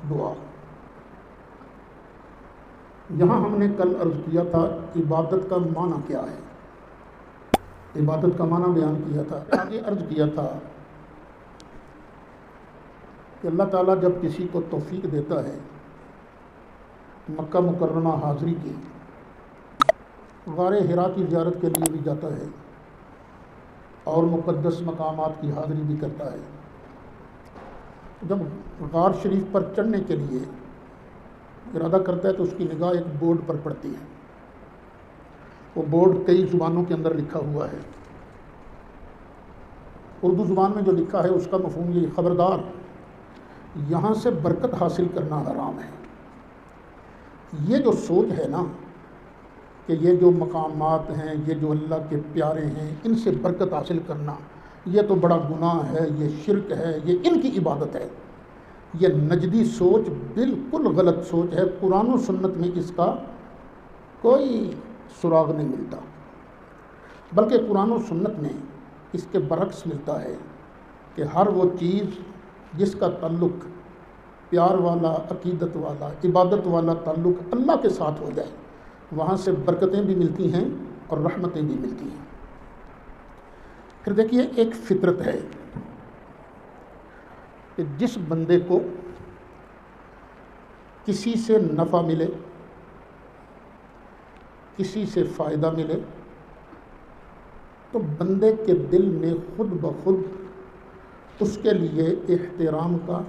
دعا۔ یہاں ہم نے کل عرض کیا تھا عبادت کا معنی کیا ہے، عبادت کا معنی بیان کیا تھا۔ آگے عرض کیا تھا کہ اللہ تعالیٰ جب کسی کو توفیق دیتا ہے مکہ مکرمہ حاضری کی، غار حرا کی زیارت کے لیے بھی جاتا ہے اور مقدس مقامات کی حاضری بھی کرتا ہے۔ جب غار شریف پر چڑھنے کے لیے ارادہ کرتا ہے تو اس کی نگاہ ایک بورڈ پر پڑتی ہے۔ وہ بورڈ کئی زبانوں کے اندر لکھا ہوا ہے۔ اردو زبان میں جو لکھا ہے اس کا مفہوم یہ: خبردار، یہاں سے برکت حاصل کرنا حرام ہے۔ یہ جو سوچ ہے نا کہ یہ جو مقامات ہیں، یہ جو اللہ کے پیارے ہیں، ان سے برکت حاصل کرنا یہ تو بڑا گناہ ہے، یہ شرک ہے، یہ ان کی عبادت ہے، یہ نجدی سوچ بالکل غلط سوچ ہے۔ قرآن و سنت میں اس کا کوئی سراغ نہیں ملتا، بلکہ قرآن و سنت میں اس کے برعکس ملتا ہے کہ ہر وہ چیز جس کا تعلق پیار والا، عقیدت والا، عبادت والا تعلق اللہ کے ساتھ ہو جائے، وہاں سے برکتیں بھی ملتی ہیں اور رحمتیں بھی ملتی ہیں۔ پھر دیکھیے، ایک فطرت ہے کہ جس بندے کو کسی سے نفع ملے، کسی سے فائدہ ملے، تو بندے کے دل میں خود بخود اس کے لیے احترام کا،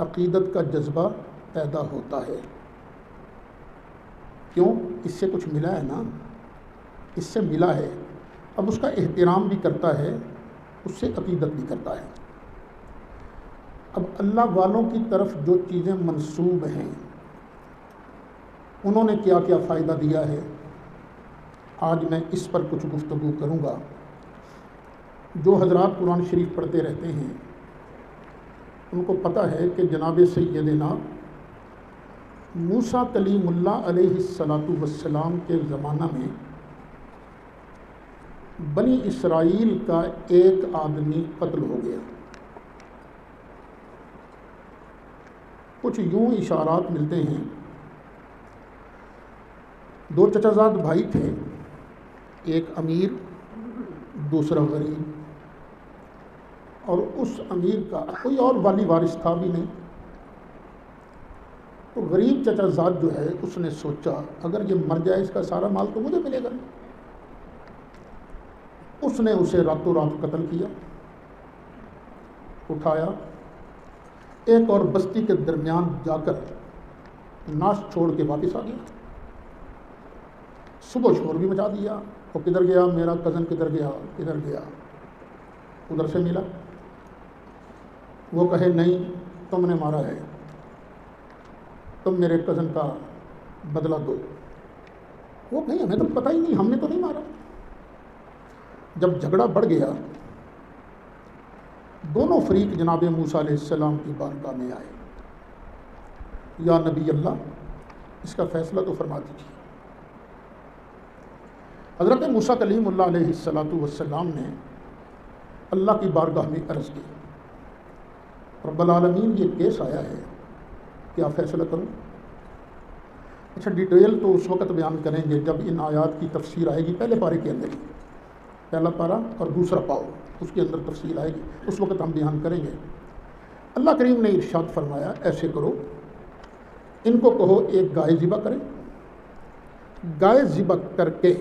عقیدت کا جذبہ پیدا ہوتا ہے۔ کیوں؟ اس سے کچھ ملا ہے نا، اس سے ملا ہے، اب اس کا احترام بھی کرتا ہے، اس سے عقیدت بھی کرتا ہے۔ اب اللہ والوں کی طرف جو چیزیں منسوب ہیں، انہوں نے کیا کیا فائدہ دیا ہے، آج میں اس پر کچھ گفتگو کروں گا۔ جو حضرات قرآن شریف پڑھتے رہتے ہیں ان کو پتہ ہے کہ جناب سیدنا موسیٰ کلیم اللہ علیہ السلام کے زمانہ میں بنی اسرائیل کا ایک آدمی قتل ہو گیا۔ کچھ یوں اشارات ملتے ہیں، دو چچا زاد بھائی تھے، ایک امیر دوسرا غریب، اور اس امیر کا کوئی اور والی وارث تھا بھی نہیں۔ تو غریب چچا زاد جو ہے اس نے سوچا اگر یہ مر جائے اس کا سارا مال تو مجھے ملے گا۔ اس نے اسے راتوں رات قتل کیا، اٹھایا، ایک اور بستی کے درمیان جا کر ناش چھوڑ کے واپس آ گیا۔ صبح شور بھی مچا دیا، وہ کدھر گیا، میرا کزن کدھر گیا، کدھر گیا، ادھر سے ملا، وہ کہے نہیں تم نے مارا ہے، تم میرے کزن کا بدلہ دو۔ وہ کہیں ہمیں تو پتہ ہی نہیں، ہم نے تو نہیں مارا۔ جب جھگڑا بڑھ گیا، دونوں فریق جناب موسیٰ علیہ السلام کی بارگاہ میں آئے، یا نبی اللہ، اس کا فیصلہ تو فرما دیجیے۔ حضرت موسیٰ کلیم اللہ علیہ السلام نے اللہ کی بارگاہ میں عرض کی، رب العالمین یہ کیس آیا ہے، کیا فیصلہ کروں؟ اچھا، ڈیٹیل تو اس وقت بیان کریں گے جب ان آیات کی تفسیر آئے گی، پہلے پارے کے اندر ہی، پہلا پارا اور دوسرا پاؤ، اس کے اندر تفصیل آئے گی، اس وقت ہم بیان کریں گے۔ اللہ کریم نے ارشاد فرمایا، ایسے کرو، ان کو کہو ایک گائے ذبح کریں، گائے ذبح کر کے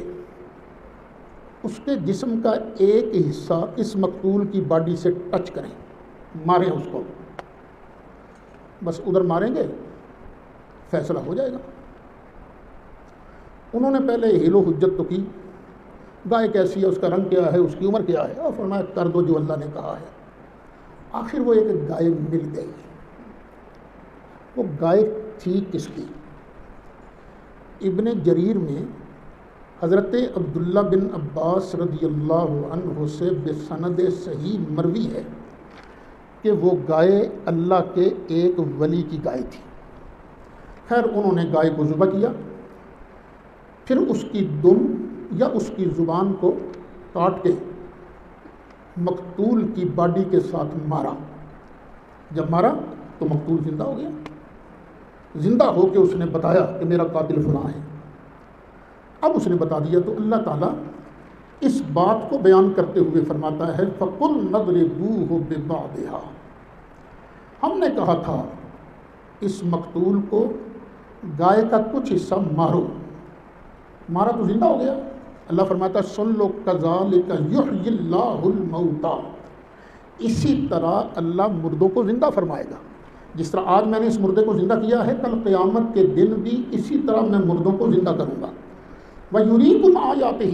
اس کے جسم کا ایک حصہ اس مقتول کی باڈی سے ٹچ کریں، ماریں اس کو، بس ادھر ماریں گے فیصلہ ہو جائے گا۔ انہوں نے پہلے ہیلو حجت تو کی، گائے کیسی ہے، اس کا رنگ کیا ہے، اس کی عمر کیا ہے، اور فرمایا کر دو جو اللہ نے کہا ہے۔ آخر وہ ایک گائے مل گئی۔ وہ گائے تھی کس کی؟ ابن جریر میں حضرت عبداللہ بن عباس رضی اللہ عنہ سے بسند صحیح مروی ہے کہ وہ گائے اللہ کے ایک ولی کی گائے تھی۔ خیر، انہوں نے گائے کو ذبح کیا، پھر اس کی دم یا اس کی زبان کو کاٹ کے مقتول کی باڈی کے ساتھ مارا۔ جب مارا تو مقتول زندہ ہو گیا۔ زندہ ہو کے اس نے بتایا کہ میرا قاتل فلاں ہے، اب اس نے بتا دیا، تو اللہ تعالیٰ اس بات کو بیان کرتے ہوئے فرماتا ہے فَقُلْ نَضْرِبُوهُ بِبَعْضِهَا، ہم نے کہا تھا اس مقتول کو گائے کا کچھ حصہ مارو، مارا تو زندہ ہو گیا۔ اللہ فرماتا ہے سن لو كَذَلِكَ يُحْيِي اللَّهُ الْمَوْتَى، اسی طرح اللہ مردوں کو زندہ فرمائے گا، جس طرح آج میں نے اس مردے کو زندہ کیا ہے، کل قیامت کے دن بھی اسی طرح میں مردوں کو زندہ کروں گا۔ وَيُرِيكُمْ آيَاتِهِ،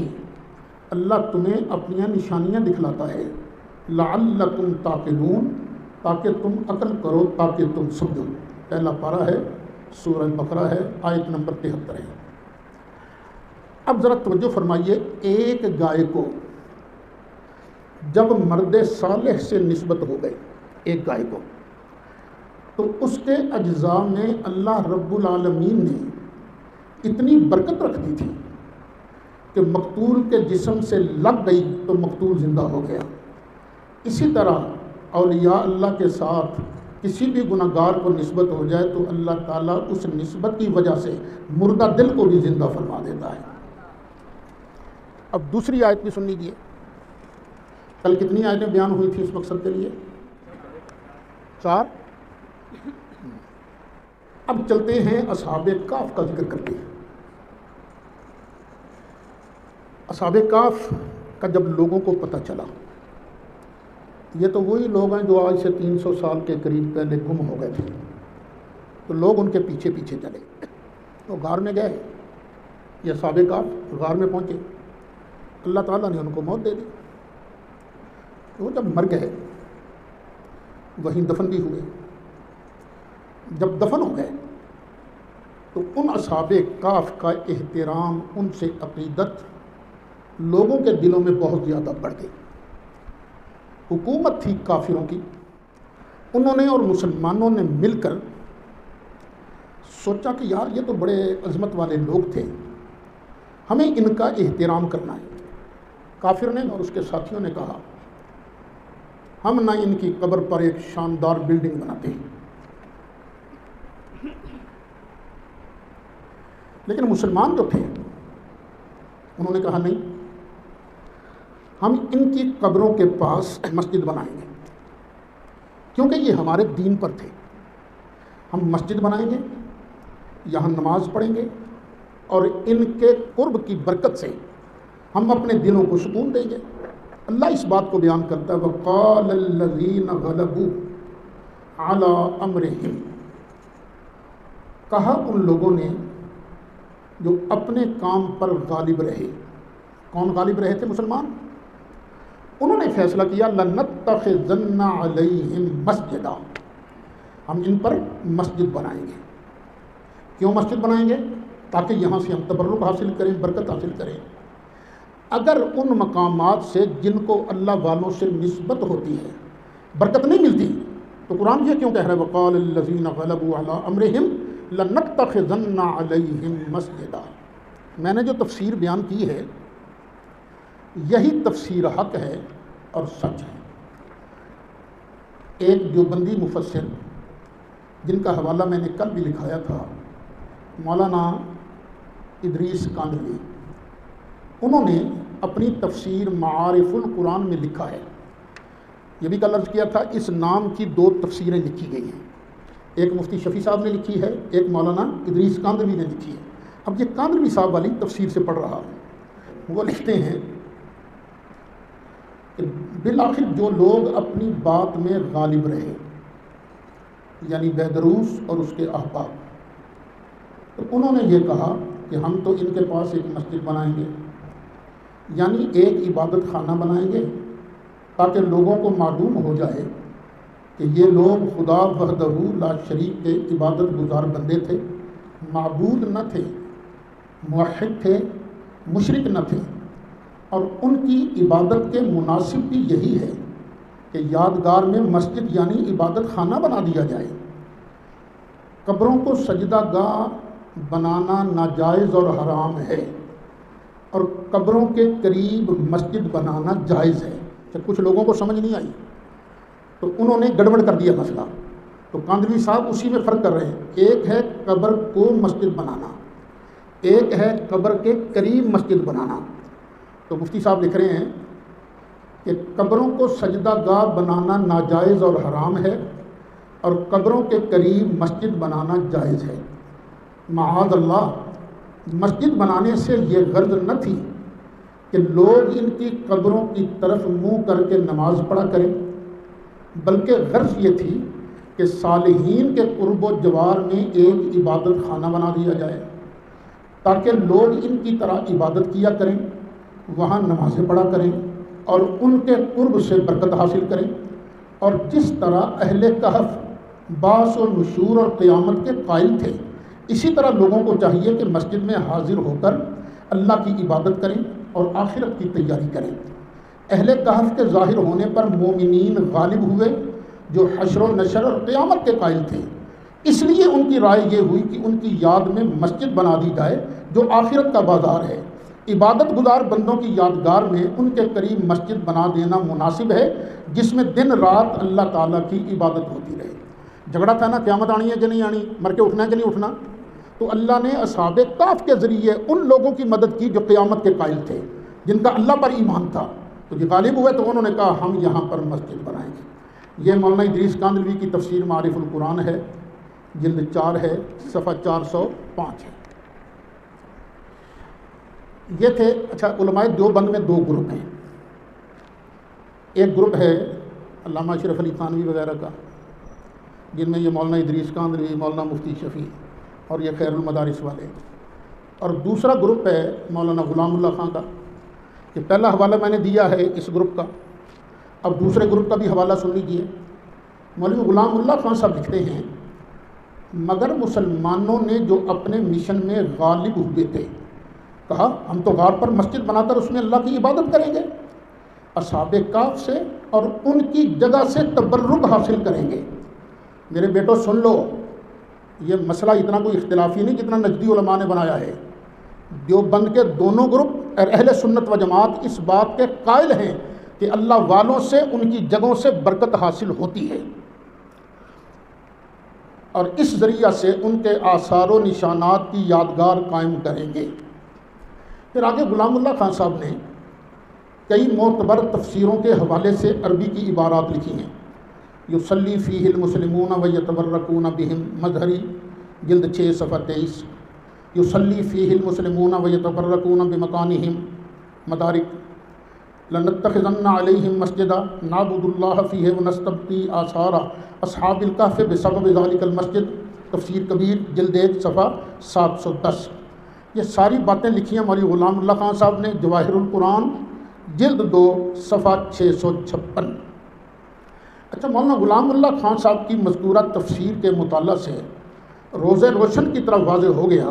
اللہ تمہیں اپنی نشانیاں دکھلاتا ہے، لَعَلَّكُمْ تَعْقِلُونَ، تاکہ تم عقل کرو، تاکہ تم سمجھو۔ پہلا پارہ ہے، سورہ بقرہ ہے، آیت نمبر 73 ہے۔ اب ذرا توجہ فرمائیے، ایک گائے کو جب مرد صالح سے نسبت ہو گئی، ایک گائے کو، تو اس کے اجزاء میں اللہ رب العالمین نے اتنی برکت رکھ دی تھی کہ مقتول کے جسم سے لگ گئی تو مقتول زندہ ہو گیا۔ اسی طرح اولیاء اللہ کے ساتھ کسی بھی گناہگار کو نسبت ہو جائے تو اللہ تعالیٰ اس نسبت کی وجہ سے مردہ دل کو بھی زندہ فرما دیتا ہے۔ اب دوسری آیت بھی سن لیجیے، کل کتنی آیتیں بیان ہوئی تھی اس مقصد کے لیے؟ 4۔ اب چلتے ہیں اصحاب کہف کا ذکر کرتے ہیں۔ اصحاب کہف کا جب لوگوں کو پتہ چلا، یہ تو وہی لوگ ہیں جو آج سے 300 سال کے قریب پہلے گم ہو گئے تھے، تو لوگ ان کے پیچھے پیچھے چلے، تو غار میں گئے، یہ اصحاب کہف غار میں پہنچے، اللہ تعالیٰ نے ان کو موت دے دی۔ وہ جب مر گئے وہیں دفن بھی ہوئے، جب دفن ہو گئے تو ان اصحاب کہف کا احترام، ان سے عقیدت لوگوں کے دلوں میں بہت زیادہ بڑھ گئی۔ حکومت تھی کافروں کی، انہوں نے اور مسلمانوں نے مل کر سوچا کہ یار یہ تو بڑے عظمت والے لوگ تھے، ہمیں ان کا احترام کرنا ہے۔ کافر نے اور اس کے ساتھیوں نے کہا ہم نہ ان کی قبر پر ایک شاندار بلڈنگ بناتے ہیں، لیکن مسلمان جو تھے انہوں نے کہا نہیں، ہم ان کی قبروں کے پاس مسجد بنائیں گے، کیونکہ یہ ہمارے دین پر تھے۔ ہم مسجد بنائیں گے، یہاں نماز پڑھیں گے، اور ان کے قرب کی برکت سے ہم اپنے دلوں کو سکون دیں گے۔ اللہ اس بات کو بیان کرتا ہے وَقَالَ الَّذِينَ غَلَبُوا عَلَىٰ أَمْرِهِمْ، کہا ان لوگوں نے جو اپنے کام پر غالب رہے۔ کون غالب رہے تھے؟ مسلمان۔ انہوں نے فیصلہ کیا لَنَتَّخِذَنَّ عَلَيْهِمْ مَسْجِدًا، ہم ان پر مسجد بنائیں گے۔ کیوں مسجد بنائیں گے؟ تاکہ یہاں سے ہم تبرک حاصل کریں، برکت حاصل کریں۔ اگر ان مقامات سے جن کو اللہ والوں سے نسبت ہوتی ہے برکت نہیں ملتی تو قرآن یہ کیوں کہہ رہا ہے وَقَالَ الَّذِينَ غَلَبُوا عَلَىٰ أَمْرِهِمْ لَنَتَّخِذَنَّ عَلَيْهِمْ مَسْجِدًا۔ میں نے جو تفسیر بیان کی ہے یہی تفسیر حق ہے اور سچ ہے۔ ایک جو بندی مفسر جن کا حوالہ میں نے کل بھی لکھایا تھا، مولانا ادریس کاندھلی، انہوں نے اپنی تفسیر معارف القرآن میں لکھا ہے، یہ بھی کل عرض کیا تھا، اس نام کی 2 تفسیریں لکھی گئی ہیں، ایک مفتی شفیع صاحب نے لکھی ہے، ایک مولانا ادریس کاندھلی نے لکھی ہے۔ اب یہ کاندھلی صاحب والی تفسیر سے پڑھ رہا ہوں، وہ لکھتے ہیں کہ بالآخر جو لوگ اپنی بات میں غالب رہے، یعنی بیدروس اور اس کے احباب، تو انہوں نے یہ کہا کہ ہم تو ان کے پاس ایک مسجد بنائیں گے، یعنی ایک عبادت خانہ بنائیں گے، تاکہ لوگوں کو معلوم ہو جائے کہ یہ لوگ خدا وحدہ لا شریک کے عبادت گزار بندے تھے، معبود نہ تھے، موحد تھے، مشرک نہ تھے، اور ان کی عبادت کے مناسب بھی یہی ہے کہ یادگار میں مسجد یعنی عبادت خانہ بنا دیا جائے۔ قبروں کو سجدہ گاہ بنانا ناجائز اور حرام ہے، اور قبروں کے قریب مسجد بنانا جائز ہے۔ جب کچھ لوگوں کو سمجھ نہیں آئی تو انہوں نے گڑبڑ کر دیا مسئلہ، تو کاندھلوی صاحب اسی میں فرق کر رہے ہیں، ایک ہے قبر کو مسجد بنانا، ایک ہے قبر کے قریب مسجد بنانا۔ تو مفتی صاحب لکھ رہے ہیں کہ قبروں کو سجدہ گاہ بنانا ناجائز اور حرام ہے، اور قبروں کے قریب مسجد بنانا جائز ہے۔ معاذ اللہ، مسجد بنانے سے یہ غرض نہ تھی کہ لوگ ان کی قبروں کی طرف منہ کر کے نماز پڑھا کریں، بلکہ غرض یہ تھی کہ صالحین کے قرب و جوار میں ایک عبادت خانہ بنا دیا جائے تاکہ لوگ ان کی طرح عبادت کیا کریں، وہاں نمازیں پڑھا کریں اور ان کے قرب سے برکت حاصل کریں۔ اور جس طرح اہل کہف بعث و نشور اور قیامت کے قائل تھے، اسی طرح لوگوں کو چاہیے کہ مسجد میں حاضر ہو کر اللہ کی عبادت کریں اور آخرت کی تیاری کریں۔ اہل کہف کے ظاہر ہونے پر مومنین غالب ہوئے جو حشر و نشر اور قیامت کے قائل تھے، اس لیے ان کی رائے یہ ہوئی کہ ان کی یاد میں مسجد بنا دی جائے جو آخرت کا بازار ہے۔ عبادت گزار بندوں کی یادگار میں ان کے قریب مسجد بنا دینا مناسب ہے، جس میں دن رات اللہ تعالیٰ کی عبادت ہوتی رہے۔ جھگڑا تھا نا قیامت آنی ہے کہ نہیں آنی، مر کے اٹھنا ہے کہ نہیں اٹھنا، تو اللہ نے اصحاب کہف کے ذریعے ان لوگوں کی مدد کی جو قیامت کے قائل تھے، جن کا اللہ پر ایمان تھا۔ تو جو غالب ہوئے تو انہوں نے کہا ہم یہاں پر مسجد بنائیں گے۔ یہ مولانا ادریس کاندھلوی کی تفسیر معارف القرآن ہے، جلد 4 ہے، صفحہ 405 ہے۔ یہ تھے اچھا علماء دیوبند میں 2 گروپ ہیں۔ ایک گروپ ہے علامہ اشرف علی تھانوی وغیرہ کا، جن میں یہ مولانا ادریس کاندھلوی، مولانا مفتی شفیع اور یہ خیر المدارس والے، اور دوسرا گروپ ہے مولانا غلام اللہ خان کا، کہ پہلا حوالہ میں نے دیا ہے اس گروپ کا، اب دوسرے گروپ کا بھی حوالہ سن لیجیے۔ مولوی غلام اللہ خان صاحب لکھتے ہیں مگر مسلمانوں نے جو اپنے مشن میں غالب ہوئے تھے، کہا ہم تو غار پر مسجد بنا کر اس میں اللہ کی عبادت کریں گے، اصحاب کہف سے اور ان کی جگہ سے تبرک حاصل کریں گے۔ میرے بیٹو سن لو، یہ مسئلہ اتنا کوئی اختلافی نہیں جتنا نجدی علماء نے بنایا ہے۔ دیوبند کے دونوں گروپ اور اہل سنت و جماعت اس بات کے قائل ہیں کہ اللہ والوں سے ان کی جگہوں سے برکت حاصل ہوتی ہے، اور اس ذریعہ سے ان کے آثار و نشانات کی یادگار قائم کریں گے۔ پھر آگے غلام اللہ خان صاحب نے کئی معتبر تفسیروں کے حوالے سے عربی کی عبارات لکھی ہیں۔ یصلی فیہ المسلمون ویتبرکون بہم، مظہری جلد 6 صفحہ 23۔ یصلی فیہ المسلمون ویتبرکون بمکانہم، مدارک، لنتخذن علیہم مسجدا نعبد اللہ فیہ ونستبقی آثار اصحاب الکہف بسبب ذلک المسجد، تفسیر کبیر جلد 1 صفحہ 710۔ یہ ساری باتیں لکھی ہیں مولوی غلام اللہ خان صاحب نے جواہر القرآن جلد 2 صفحہ 656۔ اچھا، مولانا غلام اللہ خان صاحب کی مذکورہ تفسیر کے مطالعہ سے روز روشن کی طرف واضح ہو گیا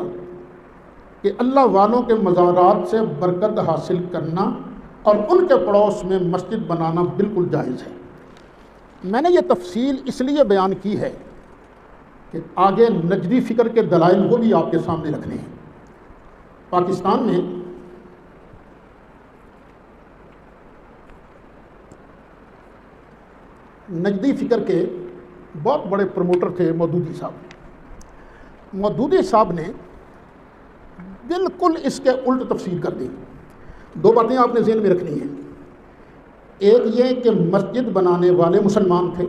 کہ اللہ والوں کے مزارات سے برکت حاصل کرنا اور ان کے پڑوس میں مسجد بنانا بالکل جائز ہے۔ میں نے یہ تفصیل اس لیے بیان کی ہے کہ آگے نجدی فکر کے دلائل کو بھی آپ کے سامنے رکھنے ہیں۔ پاکستان میں نجدی فکر کے بہت بڑے پروموٹر تھے مودودی صاحب۔ مودودی صاحب نے بالکل اس کے الٹ تفسیر کر دی۔ 2 باتیں آپ نے ذہن میں رکھنی ہیں۔ ایک یہ کہ مسجد بنانے والے مسلمان تھے۔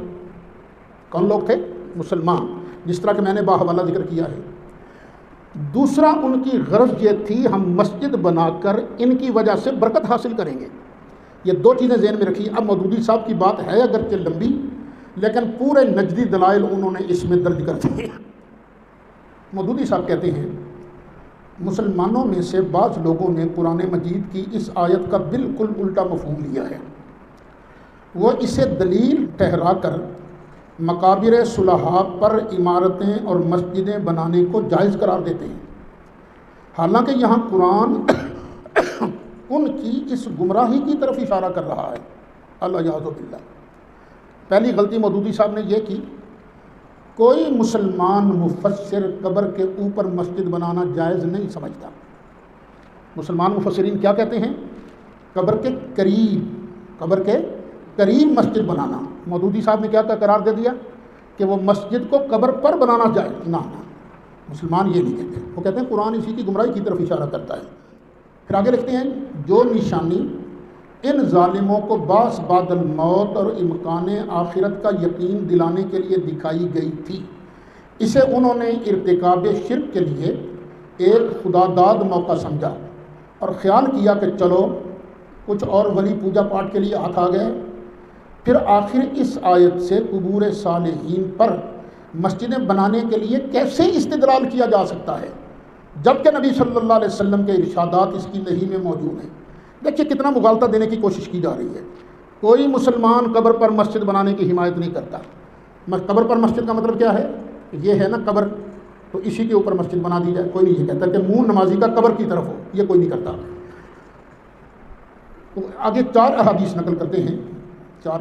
کون لوگ تھے؟ مسلمان، جس طرح کہ میں نے باحوالہ ذکر کیا ہے۔ دوسرا ان کی غرض یہ تھی ہم مسجد بنا کر ان کی وجہ سے برکت حاصل کریں گے۔ یہ 2 چیزیں ذہن میں رکھی۔ اب مودودی صاحب کی بات ہے اگرچہ لمبی، لیکن پورے نجدی دلائل انہوں نے اس میں درج کر دیے۔ مودودی صاحب کہتے ہیں مسلمانوں میں سے بعض لوگوں نے قرآن مجید کی اس آیت کا بالکل الٹا مفہوم لیا ہے۔ وہ اسے دلیل ٹھہرا کر مقابر صلحاء پر عمارتیں اور مسجدیں بنانے کو جائز قرار دیتے ہیں، حالانکہ یہاں قرآن ان کی اس گمراہی کی طرف اشارہ کر رہا ہے۔ الیاذ باللہ۔ پہلی غلطی مودودی صاحب نے یہ کی، کوئی مسلمان مفسر قبر کے اوپر مسجد بنانا جائز نہیں سمجھتا۔ مسلمان مفسرین کیا کہتے ہیں؟ قبر کے قریب مسجد بنانا۔ مودودی صاحب نے کیا قرار دے دیا کہ وہ مسجد کو قبر پر بنانا جائے، نہ مسلمان یہ نہیں کہتے، وہ کہتے ہیں قرآن اسی کی گمراہی کی طرف اشارہ کرتا ہے۔ پھر آگے لکھتے ہیں جو نشانی ان ظالموں کو باس بعد الموت اور امکان آخرت کا یقین دلانے کے لیے دکھائی گئی تھی، اسے انہوں نے ارتکاب شرک کے لیے ایک خدا داد موقع سمجھا اور خیال کیا کہ چلو کچھ اور ولی پوجا پاٹ کے لیے ہاتھ آ گئے۔ پھر آخر اس آیت سے قبور صالحین پر مسجدیں بنانے کے لیے کیسے استدلال کیا جا سکتا ہے جبکہ نبی صلی اللہ علیہ وسلم کے ارشادات اس کی نہی میں موجود ہیں۔ دیکھیے کتنا مغالطہ دینے کی کوشش کی جا رہی ہے۔ کوئی مسلمان قبر پر مسجد بنانے کی حمایت نہیں کرتا۔ قبر پر مسجد کا مطلب کیا ہے؟ یہ ہے نا قبر، تو اسی کے اوپر مسجد بنا دی جائے۔ کوئی نہیں یہ کہتا کہ منہ نمازی کا قبر کی طرف ہو، یہ کوئی نہیں کرتا۔ تو آگے 4 احادیث نقل کرتے ہیں، 4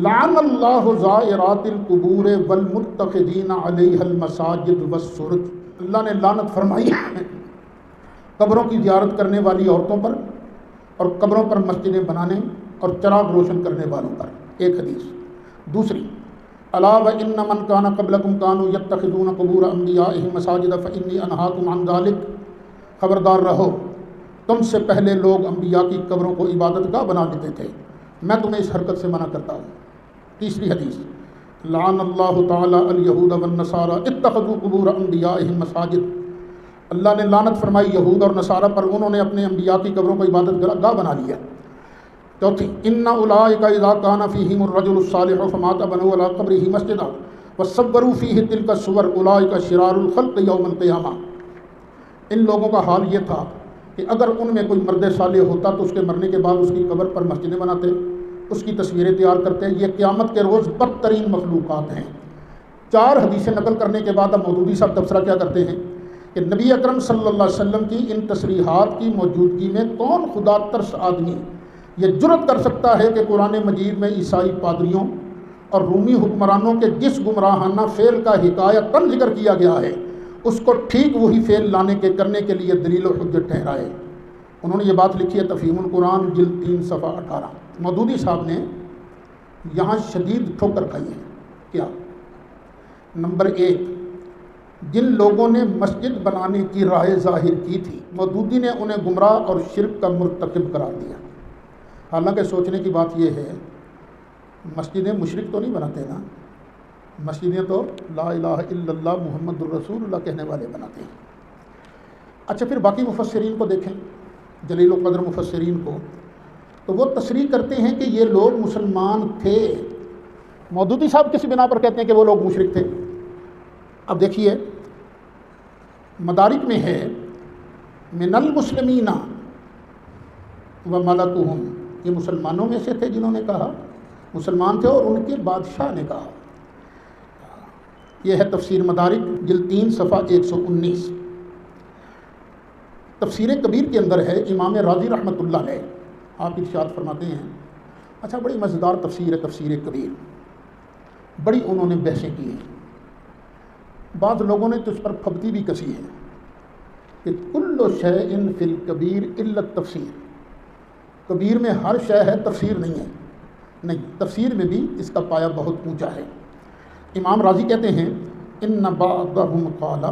لعن اللہ زائرات القبور والمتخذین علیہ المساجد والسرج، اللہ نے لعنت فرمائی قبروں کی زیارت کرنے والی عورتوں پر اور قبروں پر مسجدیں بنانے اور چراغ روشن کرنے والوں پر۔ ایک حدیث۔ دوسری، الا وان من کان قبلکم کانوا یتخذون قبور انبیائہم مساجد فانی انہاکم عن ذلک، خبردار رہو تم سے پہلے لوگ انبیاء کی قبروں کو عبادت گاہ بنا دیتے تھے، میں تمہیں اس حرکت سے منع کرتا ہوں۔ تیسری حدیث، لعن اللہ تعالی الیہود والنصارى اتخذوا قبور انبیائہم مساجد، اللہ نے لعنت فرمائی یہود اور نصارہ پر، انہوں نے اپنے انبیاء کی قبروں کو عبادت گاہ بنا لیا۔ چوتھی، ان اولئک اذا کان فیہم الرجل الصالح فمات بنوا علی قبرہ مسجدا وصوروا فیہ تلک الصور اولئک شرار الخلق یوم القیامہ، ان لوگوں کا حال یہ تھا کہ اگر ان میں کوئی مرد صالح ہوتا تو اس کے مرنے کے بعد اس کی قبر پر مسجدیں بناتے، اس کی تصویریں تیار کرتے، یہ قیامت کے روز بدترین مخلوقات ہیں۔ 4 حدیثیں نقل کرنے کے بعد اب مودودی صاحب تبصرہ کیا کرتے ہیں کہ نبی اکرم صلی اللہ علیہ وسلم کی ان تصریحات کی موجودگی میں کون خدا ترس آدمی یہ جرت کر سکتا ہے کہ قرآن مجید میں عیسائی پادریوں اور رومی حکمرانوں کے جس گمراہانہ فعل کا حکایتاً ذکر کیا گیا ہے اس کو ٹھیک وہی فعل کرنے کے لیے دلیل و حجت ٹھہرائے۔ انہوں نے یہ بات لکھی ہے تفہیم القرآن جلد 3 صفحہ 18۔ مودودی صاحب نے یہاں شدید ٹھوکر کھائی ہے۔ کیا؟ نمبر 1، جن لوگوں نے مسجد بنانے کی رائے ظاہر کی تھی مودودی نے انہیں گمراہ اور شرک کا مرتکب قرار دیا۔ حالانکہ سوچنے کی بات یہ ہے مسجدیں مشرک تو نہیں بناتے نا، مسجدیں تو لا الہ الا اللہ محمد الرسول اللہ کہنے والے بناتے ہیں۔ اچھا پھر باقی مفسرین کو دیکھیں، جلیل و قدر مفسرین کو، تو وہ تصریح کرتے ہیں کہ یہ لوگ مسلمان تھے۔ مودودی صاحب کسی بنا پر کہتے ہیں کہ وہ لوگ مشرک تھے۔ اب دیکھیے مدارک میں ہے من المسلمین وملکہم، یہ مسلمانوں میں سے تھے جنہوں نے کہا، مسلمان تھے اور ان کے بادشاہ نے کہا۔ یہ ہے تفسیر مدارک جلد 3 صفحہ 119۔ تفسیر کبیر کے اندر ہے امام راضی رحمۃ اللہ علیہ، آپ ارشاد فرماتے ہیں، اچھا بڑی مزیدار تفسیر ہے تفسیر کبیر، بڑی انہوں نے بحثیں کی ہیں، بعض لوگوں نے تو اس پر پھبتی بھی کسی ہے کہ کل شیء فی الکبیر الا التفسیر، کبیر میں ہر شے ہے تفسیر نہیں ہے، نہیں تفسیر میں بھی اس کا پایہ بہت اونچا ہے۔ امام راضی کہتے ہیں ان بعضهم قال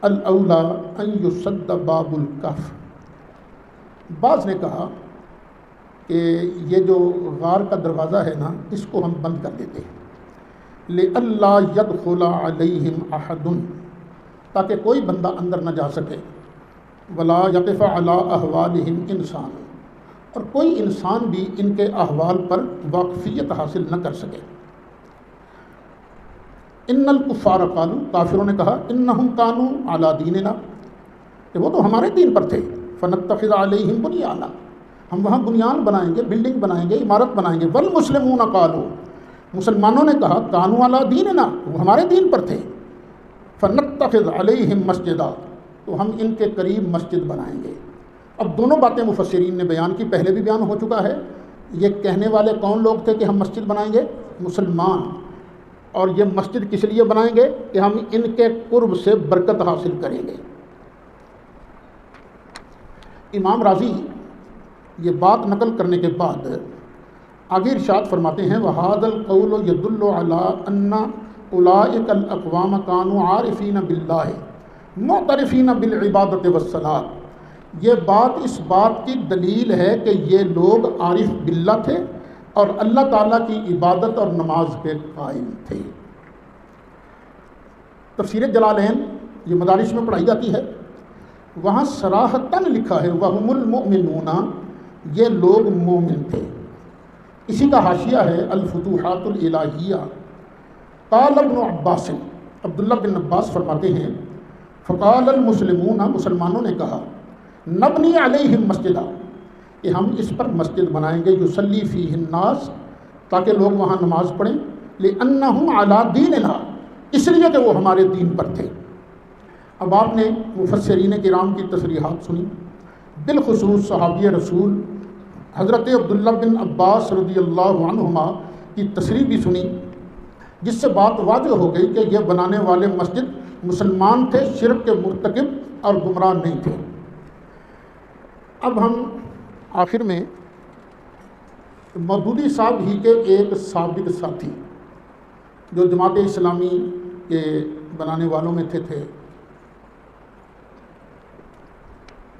الاولی ان یسد باب الکہف، بعض نے کہا کہ یہ جو غار کا دروازہ ہے نا اس کو ہم بند کر دیتے ہیں لئلا يدخل علیہم احد، تاکہ کوئی بندہ اندر نہ جا سکے، ولا یقف علی احوالہم انسان، اور کوئی انسان بھی ان کے احوال پر واقفیت حاصل نہ کر سکے۔ ان الکفار قالوا، کافروں نے کہا، انہم کانوا علی دیننا، کہ وہ تو ہمارے دین پر تھے، فنتخذ علیہم بنیانا، ہم وہاں بنیان بنائیں گے، بلڈنگ بنائیں گے، عمارت بنائیں گے۔ والمسلمون قالوا، مسلمانوں نے کہا، کانوا علی دیننا، وہ ہمارے دین پر تھے، فنتخذ علیہم مسجدا، تو ہم ان کے قریب مسجد بنائیں گے۔ اب دونوں باتیں مفسرین نے بیان کی، پہلے بھی بیان ہو چکا ہے، یہ کہنے والے کون لوگ تھے کہ ہم مسجد بنائیں گے؟ مسلمان، اور یہ مسجد کس لیے بنائیں گے کہ ہم ان کے قرب سے برکت حاصل کریں گے۔ امام راضی یہ بات نقل کرنے کے بعد آگے ارشاد فرماتے ہیں وَهَذَا الْقَوْلُ يَدُلُّ عَلَىٰ أَنَّ أُولَٰئِكَ الْأَقْوَامَ كَانُوا عَارِفِينَ بِاللَّهِ مُعْتَرِفِينَ بِالْعِبَادَةِ وَالصَّلَاةِ، یہ بات اس بات کی دلیل ہے کہ یہ لوگ عارف باللہ تھے اور اللہ تعالیٰ کی عبادت اور نماز کے قائم تھے۔ تفسیر جلالین یہ مدارس میں پڑھائی جاتی ہے، وہاں صراحتاً لکھا ہے وَهُمُ الْمُؤْمِنُونَ، یہ لوگ مومن تھے۔ اسی کا حاشیہ ہے الفتوحات الالہیہ۔ قال ابن عباس، عبداللہ بن عباس فرماتے ہیں فقال المسلمون، مسلمانوں نے کہا نبنی علیہم مسجدہ، کہ ہم اس پر مسجد بنائیں گے یصلی فیہ الناس، تاکہ لوگ وہاں نماز پڑھیں، لأنہم علی دیننا، اس لیے کہ وہ ہمارے دین پر تھے۔ اب آپ نے مفسرین کرام کی تصریحات سنی، بالخصوص صحابی رسول حضرت عبداللہ بن عباس رضی اللہ عنہما کی تصریح بھی سنی، جس سے بات واضح ہو گئی کہ یہ بنانے والے مسجد مسلمان تھے، شرک کے مرتکب اور گمراہ نہیں تھے۔ اب ہم آخر میں مودودی صاحب ہی کے ایک سابق ساتھی جو جماعت اسلامی کے بنانے والوں میں تھے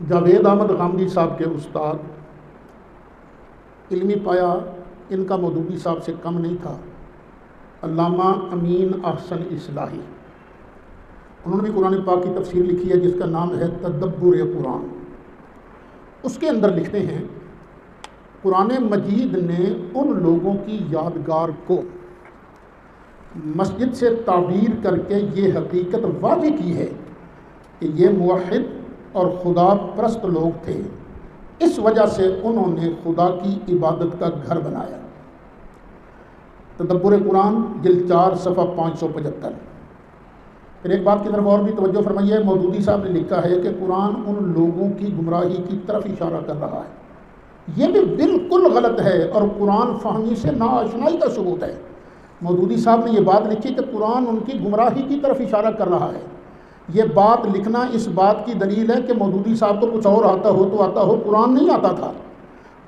جاوید احمد غامدی صاحب کے استاد، علمی پایا ان کا مودودی صاحب سے کم نہیں تھا، علامہ امین احسن اصلاحی، انہوں نے بھی قرآن پاک کی تفسیر لکھی ہے جس کا نام ہے تدبر قرآن۔ اس کے اندر لکھتے ہیں قرآن مجید نے ان لوگوں کی یادگار کو مسجد سے تعبیر کر کے یہ حقیقت واضح کی ہے کہ یہ موحد اور خدا پرست لوگ تھے، اس وجہ سے انہوں نے خدا کی عبادت کا گھر بنایا۔ تدبر قرآن جلد 4 صفحہ 575۔ پھر ایک بات کی طرف اور بھی توجہ فرمائیے، مودودی صاحب نے لکھا ہے کہ قرآن ان لوگوں کی گمراہی کی طرف اشارہ کر رہا ہے، یہ بھی بالکل غلط ہے اور قرآن فہمی سے ناآشنائی کا ثبوت ہے۔ مودودی صاحب نے یہ بات لکھی کہ قرآن ان کی گمراہی کی طرف اشارہ کر رہا ہے۔ یہ بات لکھنا اس بات کی دلیل ہے کہ مودودی صاحب کو کچھ اور آتا ہو تو آتا ہو، قرآن نہیں آتا تھا،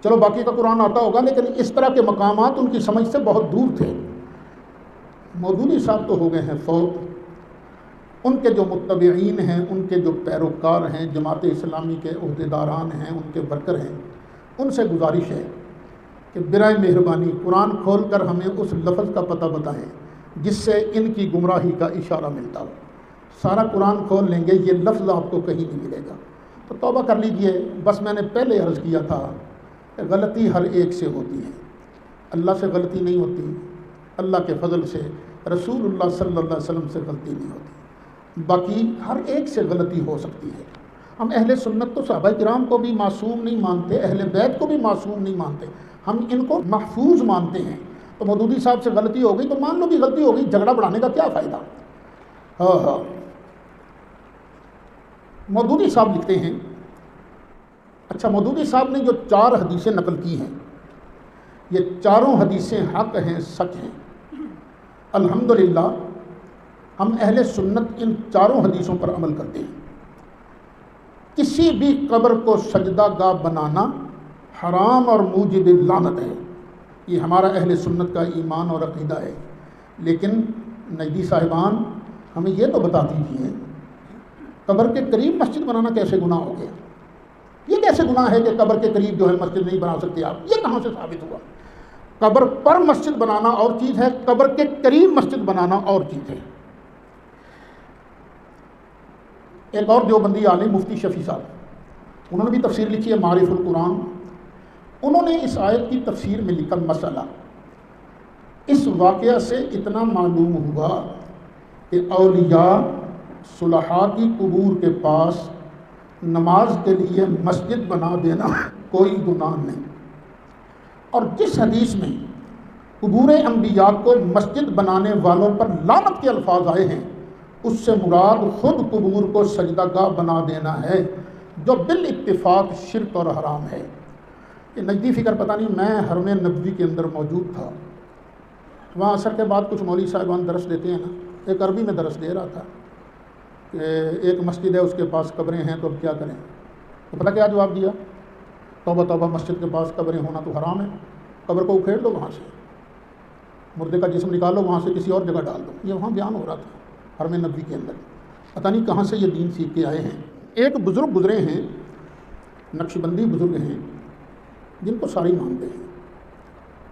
چلو باقی کا قرآن آتا ہوگا لیکن اس طرح کے مقامات ان کی سمجھ سے بہت دور تھے۔ مودودی صاحب تو ہو گئے ہیں فوت، ان کے جو متبعین ہیں، ان کے جو پیروکار ہیں، جماعت اسلامی کے عہدیداران ہیں، ان کے ورکر ہیں، ان سے گزارش ہے کہ برائے مہربانی قرآن کھول کر ہمیں اس لفظ کا پتہ بتائیں جس سے ان کی گمراہی کا اشارہ ملتا ہو۔ سارا قرآن کھول لیں گے، یہ لفظ آپ کو کہیں نہیں ملے گا، تو توبہ کر لیجئے۔ بس میں نے پہلے عرض کیا تھا کہ غلطی ہر ایک سے ہوتی ہے، اللہ سے غلطی نہیں ہوتی، اللہ کے فضل سے، رسول اللہ صلی اللہ علیہ وسلم سے غلطی نہیں ہوتی، باقی ہر ایک سے غلطی ہو سکتی ہے۔ ہم اہل سنت تو صحابہ کرام کو بھی معصوم نہیں مانتے، اہل بیت کو بھی معصوم نہیں مانتے، ہم ان کو محفوظ مانتے ہیں۔ تو مودودی صاحب سے غلطی ہو گئی تو مان لو بھی غلطی ہو گئی، جھگڑا بڑھانے کا کیا فائدہ۔ ہاں مودودی صاحب لکھتے ہیں، اچھا مودودی صاحب نے جو 4 حدیثیں نقل کی ہیں، یہ چاروں حدیثیں حق ہیں، سچ ہیں۔ الحمدللہ ہم اہل سنت ان چاروں حدیثوں پر عمل کرتے ہیں۔ کسی بھی قبر کو سجدہ گاہ بنانا حرام اور موجب لعنت ہے، یہ ہمارا اہل سنت کا ایمان اور عقیدہ ہے۔ لیکن نجدی صاحبان ہمیں یہ تو بتا دیجیے، قبر کے قریب مسجد بنانا کیسے گناہ ہو گیا؟ یہ کیسے گناہ ہے کہ قبر کے قریب جو ہے مسجد نہیں بنا سکتے آپ؟ یہ کہاں سے ثابت ہوا؟ قبر پر مسجد بنانا اور چیز ہے، قبر کے قریب مسجد بنانا اور چیز ہے۔ ایک اور دیوبندی عالم مفتی شفیع صاحب، انہوں نے بھی تفسیر لکھی ہے معارف القرآن، انہوں نے اس آیت کی تفسیر میں لکھا مسئلہ، اس واقعہ سے اتنا معلوم ہوا کہ اولیاء صلحاء کی قبور کے پاس نماز کے لیے مسجد بنا دینا کوئی گناہ نہیں۔ اور جس حدیث میں قبور انبیاء کو مسجد بنانے والوں پر لعنت کے الفاظ آئے ہیں، اس سے مراد خود قبور کو سجدہ گاہ بنا دینا ہے، جو بالاتفاق شرک اور حرام ہے۔ یہ نجدی فکر پتہ نہیں، میں حرم نبوی کے اندر موجود تھا، وہاں عصر کے بعد کچھ مولوی صاحبان درس دیتے ہیں نا، ایک عربی میں درس دے رہا تھا کہ ایک مسجد ہے، اس کے پاس قبریں ہیں تو اب کیا کریں؟ تو پتہ کیا جواب دیا؟ توبہ توبہ، مسجد کے پاس قبریں ہونا تو حرام ہے، قبر کو اکھیڑ دو، وہاں سے مردے کا جسم نکالو، وہاں سے کسی اور جگہ ڈال دو. یہ وہاں بیان ہو رہا تھا حرم نبوی کے اندر. پتہ نہیں کہاں سے یہ دین سیکھ کے آئے ہیں. ایک بزرگ گزرے ہیں، نقشبندی بزرگ ہیں جن کو ساری مانتے ہیں.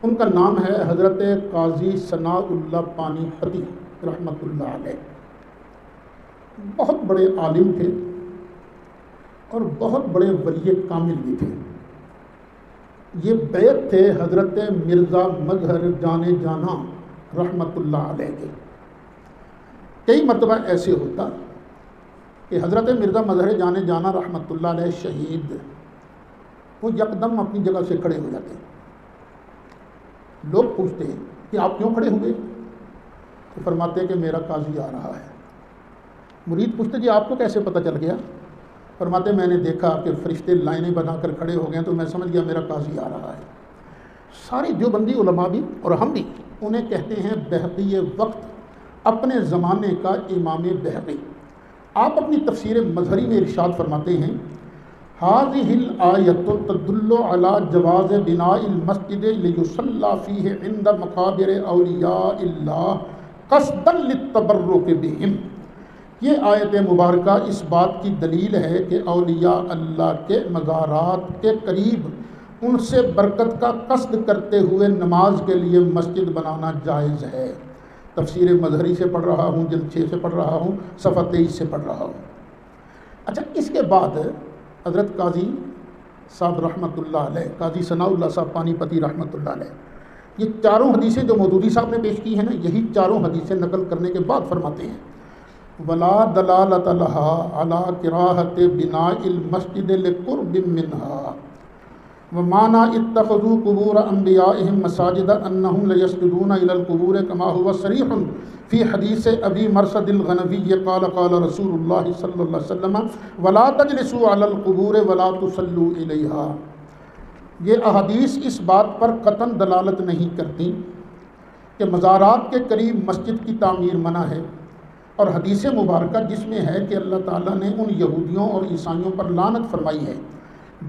ان کا نام ہے حضرت قاضی ثناء اللہ پانی پتی رحمۃ اللہ علیہ. بہت بڑے عالم تھے اور بہت بڑے ولی کامل بھی تھے. یہ بیعت تھے حضرت مرزا مظہر جانے جانا رحمۃ اللہ علیہ کے. کئی مرتبہ ایسے ہوتا کہ حضرت مرزا مظہر جانے جانا رحمۃ اللہ علیہ شہید، وہ یکدم اپنی جگہ سے کھڑے ہو جاتے. لوگ پوچھتے ہیں کہ آپ کیوں کھڑے ہوئے؟ تو فرماتے ہیں کہ میرا قاضی آ رہا ہے. مرید پوچھتے جی آپ کو کیسے پتہ چل گیا؟ فرماتے میں نے دیکھا کہ فرشتے لائنیں بنا کر کھڑے ہو گئے تو میں سمجھ گیا میرا قاضی آ رہا ہے. ساری دیوبندی علماء بھی اور ہم بھی انہیں کہتے ہیں بہقی وقت، اپنے زمانے کا امام بہقی. آپ اپنی تفسیر مظہری میں ارشاد فرماتے ہیں هذه الآیۃ تدل علی جواز بناء المسجد لیصلی فیہ عند مقابر اولیاء اللہ قصدا للتبرک بہم. یہ آیت مبارکہ اس بات کی دلیل ہے کہ اولیاء اللہ کے مزارات کے قریب ان سے برکت کا قصد کرتے ہوئے نماز کے لیے مسجد بنانا جائز ہے. تفسیر مظہری سے پڑھ رہا ہوں، جلد 6 سے پڑھ رہا ہوں، صفحہ 23 سے پڑھ رہا ہوں. اچھا، اس کے بعد حضرت قاضی صاحب رحمۃ اللہ علیہ، قاضی ثناء اللہ صاحب پانی پتی رحمۃ اللہ علیہ، یہ چاروں حدیثیں جو مودودی صاحب نے پیش کی ہیں نا، یہی چاروں حدیثیں نقل کرنے کے بعد فرماتے ہیں ولا دلالۃ لها علی کراہۃ بناء المسجد لقرب منها ومعنى اتخذوا قبور انبیائهم مساجد انهم لیسجدون الى القبور كما هو صریح فی حدیث ابی مرثد الغنوی قال قال رسول اللہ صلی اللہ علیہ وسلم ولا تجلسوا علی القبور ولا تصلوا الیہا. یہ احادیث اس بات پر قطعاً دلالت نہیں کرتی کہ مزارات کے قریب مسجد کی تعمیر منع ہے، اور حدیث مبارکہ جس میں ہے کہ اللہ تعالیٰ نے ان یہودیوں اور عیسائیوں پر لعنت فرمائی ہے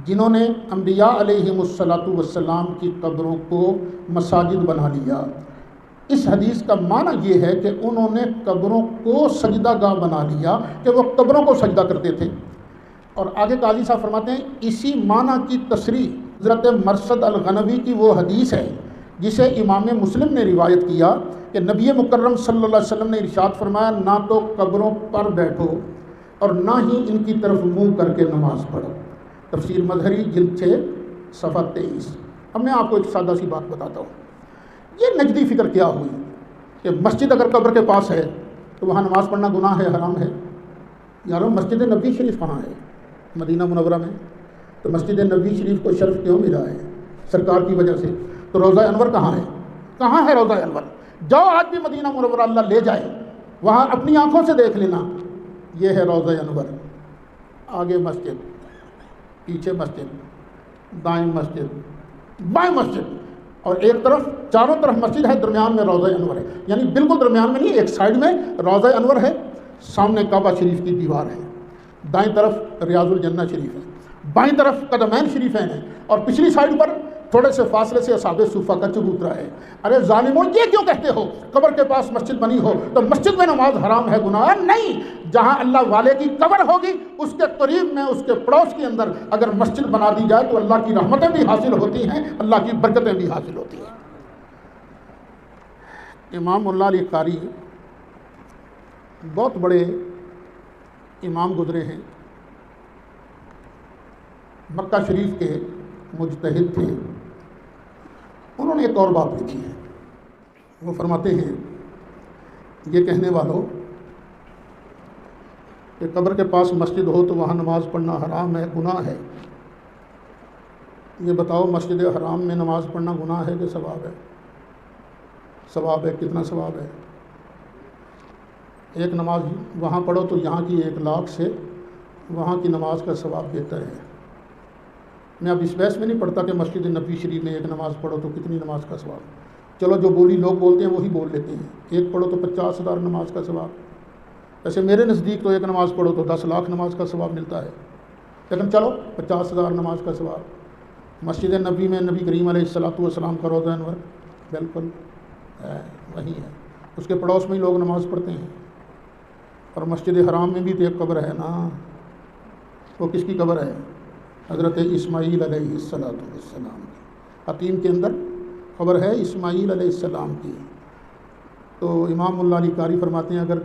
جنہوں نے انبیاء علیہم السلام کی قبروں کو مساجد بنا لیا. اس حدیث کا معنی یہ ہے کہ انہوں نے قبروں کو سجدہ گاہ بنا لیا کہ وہ قبروں کو سجدہ کرتے تھے. اور آگے قاضی صاحب فرماتے ہیں اسی معنی کی تصریح حضرت مرثد الغنوی کی وہ حدیث ہے جسے امام مسلم نے روایت کیا کہ نبی مکرم صلی اللہ علیہ وسلم نے ارشاد فرمایا نہ تو قبروں پر بیٹھو اور نہ ہی ان کی طرف منہ کر کے نماز پڑھو. تفسیر مظہری جلد 6 صفحہ 23. اب میں آپ کو ایک سادہ سی بات بتاتا ہوں. یہ نجدی فکر کیا ہوئی کہ مسجد اگر قبر کے پاس ہے تو وہاں نماز پڑھنا گناہ ہے، حرام ہے. یارو مسجد نبوی شریف کہاں ہے؟ مدینہ منورہ میں. تو مسجد نبوی شریف کو شرف کیوں ملا ہے؟ سرکار کی وجہ سے. تو روضہ انور کہاں ہے؟ کہاں ہے روضہ انور؟ جاؤ آج بھی مدینہ منورہ اللہ لے جائے، وہاں اپنی آنکھوں سے دیکھ لینا. یہ ہے روضہ انور. آگے مسجد، پیچھے مسجد، دائیں مسجد، بائیں مسجد، اور ایک طرف چاروں طرف مسجد ہے، درمیان میں روضہ انور ہے. یعنی بالکل درمیان میں نہیں، ایک سائیڈ میں روضہ انور ہے، سامنے کعبہ شریف کی دیوار ہے، دائیں طرف ریاض الجنہ شریف ہے، بائیں طرف قدمین شریفین ہیں، اور پچھلی سائیڈ پر تھوڑے سے فاصلے سے اصحاب صوفہ کا چبوترا ہے. ارے ظالموں، یہ کیوں کہتے ہو قبر کے پاس مسجد بنی ہو تو مسجد میں نماز حرام ہے، گناہ ہے؟ نہیں، جہاں اللہ والے کی قبر ہوگی اس کے قریب میں، اس کے پڑوس کے اندر اگر مسجد بنا دی جائے تو اللہ کی رحمتیں بھی حاصل ہوتی ہیں، اللہ کی برکتیں بھی حاصل ہوتی ہیں. امام اللہ علی قاری بہت بڑے امام گزرے ہیں، مکہ شریف کے مجتہد تھے. انہوں نے ایک اور بات لکھی ہے. وہ فرماتے ہیں یہ کہنے والوں کہ قبر کے پاس مسجد ہو تو وہاں نماز پڑھنا حرام ہے، گناہ ہے. یہ بتاؤ مسجد حرام میں نماز پڑھنا گناہ ہے کہ ثواب ہے؟ ثواب ہے. کتنا ثواب ہے؟ ایک نماز وہاں پڑھو تو یہاں کی 1 لاکھ سے وہاں کی نماز کا ثواب بہتر ہے. میں اب اس بحث میں نہیں پڑھتا کہ مسجد نبوی شریف میں 1 نماز پڑھو تو کتنی نماز کا ثواب. چلو جو بولی لوگ بولتے ہیں وہی بول لیتے ہیں. 1 پڑھو تو 50,000 نماز کا ثواب. ویسے میرے نزدیک تو 1 نماز پڑھو تو 10 لاکھ نماز کا ثواب ملتا ہے، لیکن چلو 50,000 نماز کا ثواب. مسجد نبی میں نبی کریم علیہ الصلوۃ والسلام کا روضہ انور بالکل وہی ہے، اس کے پڑوس میں ہی لوگ نماز پڑھتے ہیں. اور مسجد حرام میں بھی تو ایک قبر ہے نا، وہ کس کی قبر ہے؟ حضرت اسماعیل علیہ الصلوۃ والسلام کی. حتیم کے اندر قبر ہے اسماعیل علیہ السلام کی. تو امام اللہ علی قاری فرماتے ہیں اگر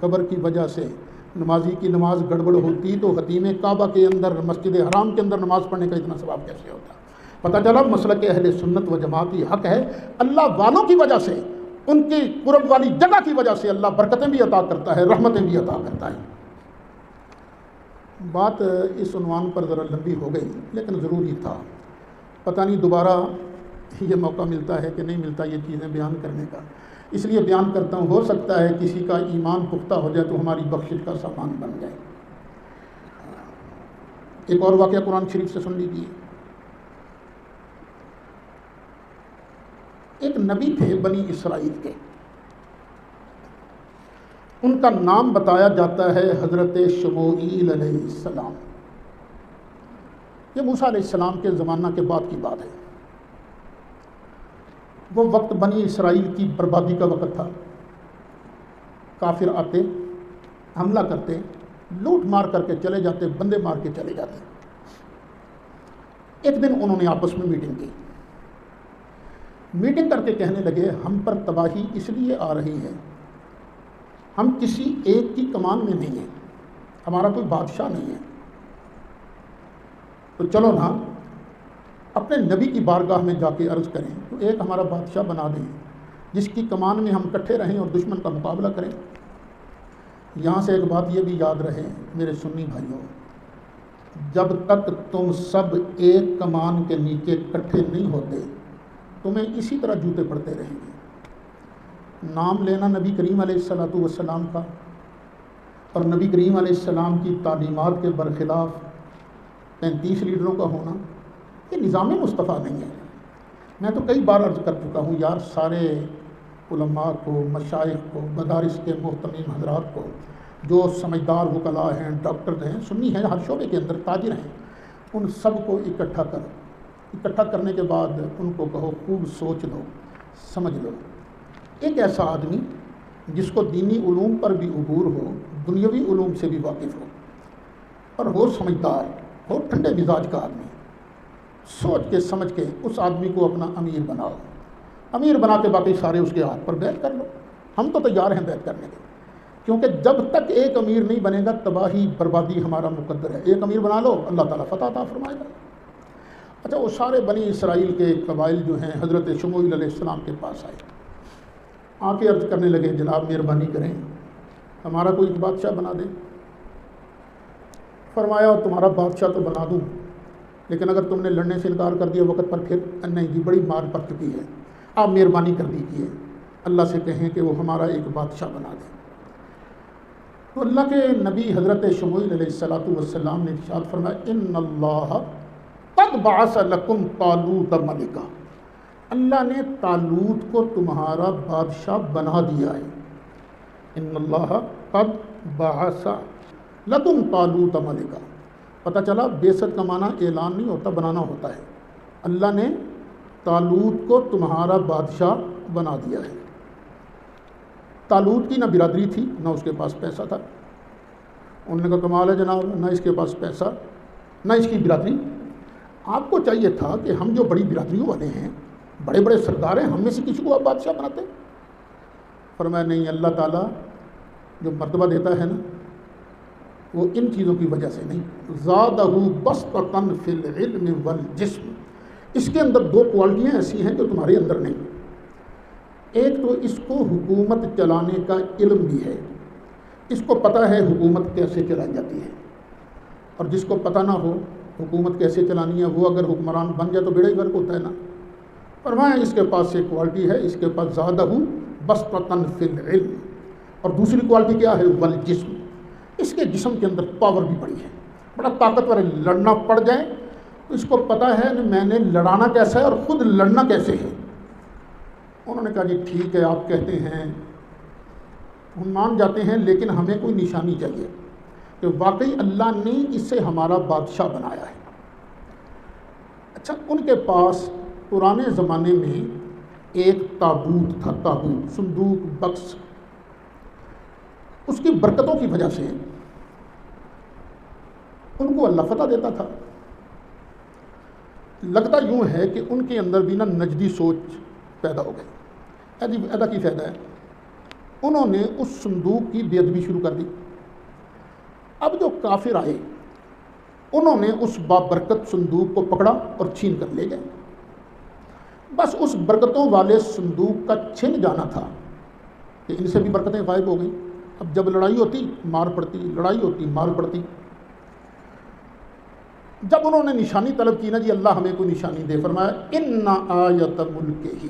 قبر کی وجہ سے نمازی کی نماز گڑبڑ ہوتی تو حتیم کعبہ کے اندر مسجد حرام کے اندر نماز پڑھنے کا اتنا ثواب کیسے ہوتا؟ پتہ چلا مسلک اہل سنت و جماعت یہ حق ہے، اللہ والوں کی وجہ سے، ان کی قرب والی جگہ کی وجہ سے اللہ برکتیں بھی عطا کرتا ہے، رحمتیں بھی عطا کرتا ہے. بات اس عنوان پر ذرا لمبی ہو گئی لیکن ضروری تھا. پتہ نہیں دوبارہ یہ موقع ملتا ہے کہ نہیں ملتا یہ چیزیں بیان کرنے کا، اس لیے بیان کرتا ہوں. ہو سکتا ہے کسی کا ایمان پختہ ہو جائے تو ہماری بخشش کا سامان بن جائے. ایک اور واقعہ قرآن شریف سے سن لیجیے. ایک نبی تھے بنی اسرائیل کے، ان کا نام بتایا جاتا ہے حضرت شموئیل علیہ السلام. یہ موسیٰ علیہ السلام کے زمانہ کے بعد کی بات ہے. وہ وقت بنی اسرائیل کی بربادی کا وقت تھا. کافر آتے، حملہ کرتے، لوٹ مار کر کے چلے جاتے، بندے مار کے چلے جاتے. ایک دن انہوں نے آپس میں میٹنگ کی. میٹنگ کر کے کہنے لگے ہم پر تباہی اس لیے آ رہی ہے، ہم کسی ایک کی کمان میں نہیں ہیں، ہمارا کوئی بادشاہ نہیں ہے. تو چلو نا اپنے نبی کی بارگاہ میں جا کے عرض کریں تو ایک ہمارا بادشاہ بنا دیں جس کی کمان میں ہم کٹھے رہیں اور دشمن کا مقابلہ کریں. یہاں سے ایک بات یہ بھی یاد رہے میرے سنی بھائیوں، جب تک تم سب ایک کمان کے نیچے کٹھے نہیں ہوتے تمہیں اسی طرح جوتے پڑتے رہیں گے. نام لینا نبی کریم علیہ الصلوۃ والسلام کا اور نبی کریم علیہ السلام کی تعلیمات کے برخلاف 35 لیڈروں کا ہونا یہ نظام مصطفیٰ نہیں ہے. میں تو کئی بار عرض کر چکا ہوں یار، سارے علماء کو، مشائخ کو، مدارس کے محتمین حضرات کو، جو سمجھدار وکلاء ہیں، ڈاکٹر ہیں، سنی ہیں، ہر شعبے کے اندر تاجر ہیں، ان سب کو اکٹھا کرو. اکٹھا کرنے کے بعد ان کو کہو خوب سوچ لو، سمجھ لو. ایک ایسا آدمی جس کو دینی علوم پر بھی عبور ہو، دنیاوی علوم سے بھی واقف ہو، اور ہو سمجھدار، ہو ٹھنڈے مزاج کا آدمی، سوچ کے سمجھ کے اس آدمی کو اپنا امیر بناؤ. امیر بنا کے باقی سارے اس کے ہاتھ پر بیعت کر لو. ہم تو تیار ہیں بیعت کرنے کے، کیونکہ جب تک ایک امیر نہیں بنے گا تباہی بربادی ہمارا مقدر ہے. ایک امیر بنا لو، اللہ تعالیٰ فتح عطا فرمائے گا. اچھا، وہ سارے بنی اسرائیل کے قبائل جو ہیں حضرت شموئیل علیہ السلام کے پاس آئے، آ کے عرض کرنے لگے جناب مہربانی کریں ہمارا کوئی بادشاہ بنا دیں. فرمایا تمہارا بادشاہ تو بنا دوں لیکن اگر تم نے لڑنے سے انکار کر دیا وقت پر پھر نہیں جی، بڑی مار پڑ چکی ہے، آپ مہربانی کر دیجیے اللہ سے کہیں کہ وہ ہمارا ایک بادشاہ بنا دیں. تو اللہ کے نبی حضرت شموئیل علیہ الصلوۃ والسلام نے ارشاد فرمایا ان اللہ قد بعث لکم طالوت ملکا، اللہ نے طالوت کو تمہارا بادشاہ بنا دیا ہے. ان اللہ قد بعث لکم طالوت ملکا. پتہ چلا بعثت کا معنی اعلان نہیں ہوتا، بنانا ہوتا ہے. اللہ نے طالوت کو تمہارا بادشاہ بنا دیا ہے. طالوت کی نہ برادری تھی، نہ اس کے پاس پیسہ تھا. انہوں نے کہا کمال ہے جناب، نہ اس کے پاس پیسہ نہ اس کی برادری. آپ کو چاہیے تھا کہ ہم جو بڑی برادریوں والے ہیں، بڑے بڑے سردار ہیں، ہم میں سے کسی کو آپ بادشاہ بناتے. فرمایا نہیں، اللہ تعالیٰ جو مرتبہ دیتا ہے نا وہ ان چیزوں کی وجہ سے نہیں. زادہ بسطۃ فی العلم والجسم، اس کے اندر دو کوالٹیاں ایسی ہیں جو تمہارے اندر نہیں. ایک تو اس کو حکومت چلانے کا علم بھی ہے، اس کو پتہ ہے حکومت کیسے چلائی جاتی ہے. اور جس کو پتہ نہ ہو حکومت کیسے چلانی ہے، وہ اگر حکمران بن جائے تو بیڑا ہی غرق ہوتا ہے نا. فرمایا اس کے پاس ایک کوالٹی ہے، اس کے پاس زادہ بسطۃ فی العلم. اور دوسری کوالٹی کیا ہے؟ والجسم، اس کے جسم کے اندر پاور بھی بڑی ہے، بڑا طاقتور ہے. لڑنا پڑ جائے تو اس کو پتہ ہے کہ میں نے لڑانا کیسا ہے اور خود لڑنا کیسے ہے. انہوں نے کہا جی ٹھیک ہے، آپ کہتے ہیں ہم مان جاتے ہیں، لیکن ہمیں کوئی نشانی چاہیے کہ واقعی اللہ نے اسے ہمارا بادشاہ بنایا ہے. اچھا، ان کے پاس پرانے زمانے میں ایک تابوت تھا، تابوت، صندوق، بکس. اس کی برکتوں کی وجہ سے ان کو اللہ فتح دیتا تھا. لگتا یوں ہے کہ ان کے اندر بھی نجدی سوچ پیدا ہو گئی. ایدا کی فائدہ ہے، انہوں نے اس صندوق کی بے ادبی شروع کر دی. اب جو کافر آئے انہوں نے اس بابرکت صندوق کو پکڑا اور چھین کر لے گئے. بس اس برکتوں والے صندوق کا چھن جانا تھا کہ ان سے بھی برکتیں غائب ہو گئیں. اب جب لڑائی ہوتی مار پڑتی، لڑائی ہوتی مار پڑتی. جب انہوں نے نشانی طلب کی نا، جی اللہ ہمیں کوئی نشانی دے، فرمایا ان آیت ملکہ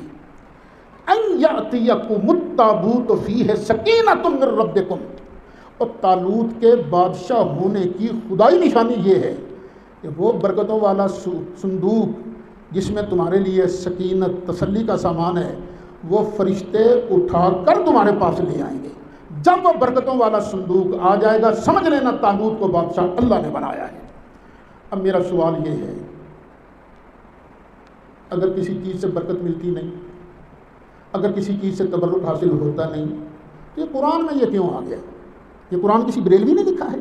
ان یأتیکم التابوت فیہ سکینۃ من ربکم. اور طالوت کے بادشاہ ہونے کی خدائی نشانی یہ ہے کہ وہ برکتوں والا صندوق جس میں تمہارے لیے سکینت، تسلی کا سامان ہے، وہ فرشتے اٹھا کر تمہارے پاس لے آئیں گے. جب وہ برکتوں والا صندوق آ جائے گا سمجھ لینا طالوت کو بادشاہ اللہ نے بنایا ہے. اب میرا سوال یہ ہے، اگر کسی چیز سے برکت ملتی نہیں، اگر کسی چیز سے تبرک حاصل ہوتا نہیں، تو یہ قرآن میں یہ کیوں آ گیا؟ یہ قرآن کسی بریلوی نے لکھا ہے،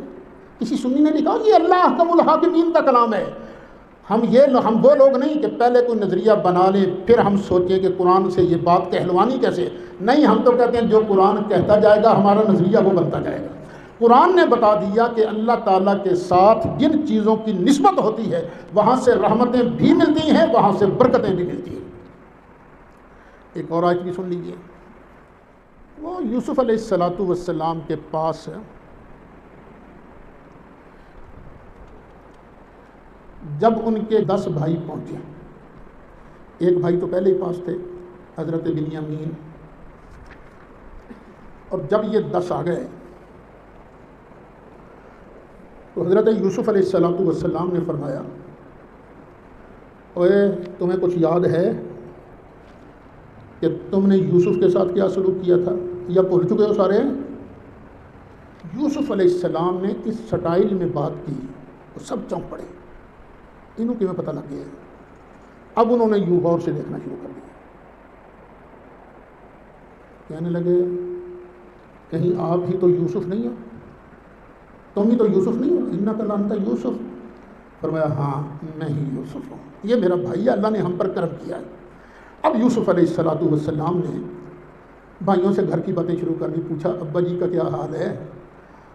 کسی سنی نے لکھا؟ یہ اللہ احکم الحاکمین کا کلام ہے. ہم وہ لوگ نہیں کہ پہلے کوئی نظریہ بنا لیں پھر ہم سوچیں کہ قرآن سے یہ بات کہلوانی کیسے. نہیں، ہم تو کہتے ہیں جو قرآن کہتا جائے گا ہمارا نظریہ وہ بنتا جائے گا. قرآن نے بتا دیا کہ اللہ تعالیٰ کے ساتھ جن چیزوں کی نسبت ہوتی ہے وہاں سے رحمتیں بھی ملتی ہیں، وہاں سے برکتیں بھی ملتی ہیں. ایک اور آیت بھی سن لیجیے. وہ یوسف علیہ السلام کے پاس جب ان کے 10 بھائی پہنچے، ایک بھائی تو پہلے ہی پاس تھے، حضرت بنیامین، اور جب یہ 10 آ گئے تو حضرت یوسف علیہ السلام نے فرمایا، اوے تمہیں کچھ یاد ہے کہ تم نے یوسف کے ساتھ کیا سلوک کیا تھا، یا بھول چکے ہو سارے؟ یوسف علیہ السلام نے اس سٹائل میں بات کی، وہ سب چونک پڑے. انہوں کی میں پتہ لگ گیا. اب انہوں نے یوں غور سے دیکھنا شروع کر دیا. کہنے لگے کہیں آپ ہی تو یوسف نہیں ہو، تم ہی تو یوسف نہیں ہو، انک لانت یوسف. فرمایا ہاں میں ہی یوسف ہوں، یہ میرا بھائی ہے، اللہ نے ہم پر کرم کیا ہے. اب یوسف علیہ السلام نے بھائیوں سے گھر کی باتیں شروع کر دی. پوچھا ابا جی کا کیا حال ہے؟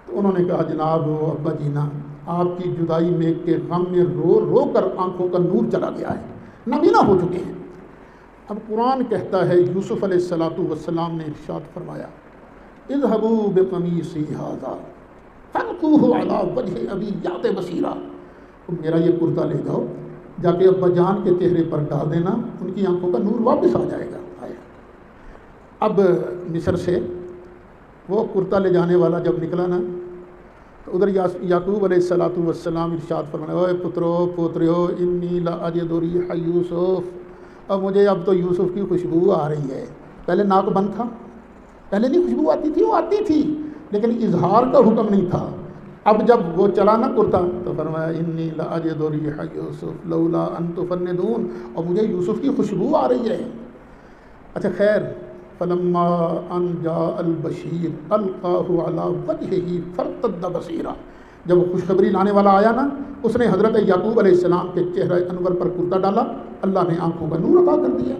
تو انہوں نے کہا جناب ابا جی نا آپ کی جدائی میں کے غم میں رو رو کر آنکھوں کا نور چلا گیا ہے، نابینا ہو چکے ہیں. اب قرآن کہتا ہے یوسف علیہ السلام نے ارشاد فرمایا اذهبوا بقمیصی ھذا فالقوہ علی وجہ ابی یأت بصیرا. میرا یہ کرتا لے جاؤ، جا کے ابا جان کے چہرے پر ڈال دینا، ان کی آنکھوں کا نور واپس آ جائے گا. اب مصر سے وہ کرتا لے جانے والا جب نکلا نا تو ادھر یعقوب علیہ السلام ارشاد فرمایا اوے پترو پوتریو انی لاجد ریح یوسف. اب مجھے اب تو یوسف کی خوشبو آ رہی ہے. پہلے ناک بند تھا، پہلے نہیں خوشبو آتی تھی، وہ آتی تھی لیکن اظہار کا حکم نہیں تھا. اب جب وہ چلا نا کرتا تو فرمایا انی لاجد ریح یوسف لولا ان تفندون، اور مجھے یوسف کی خوشبو آ رہی ہے. اچھا خیر، فلما ان جاء البشیر القاہ علی وجہہ فارتد بصیرا. جب وہ خوشخبری لانے والا آیا نا، اس نے حضرت یعقوب علیہ السلام کے چہرہ انور پر کرتا ڈالا، اللہ نے آنکھوں کا نور عطا کر دیا.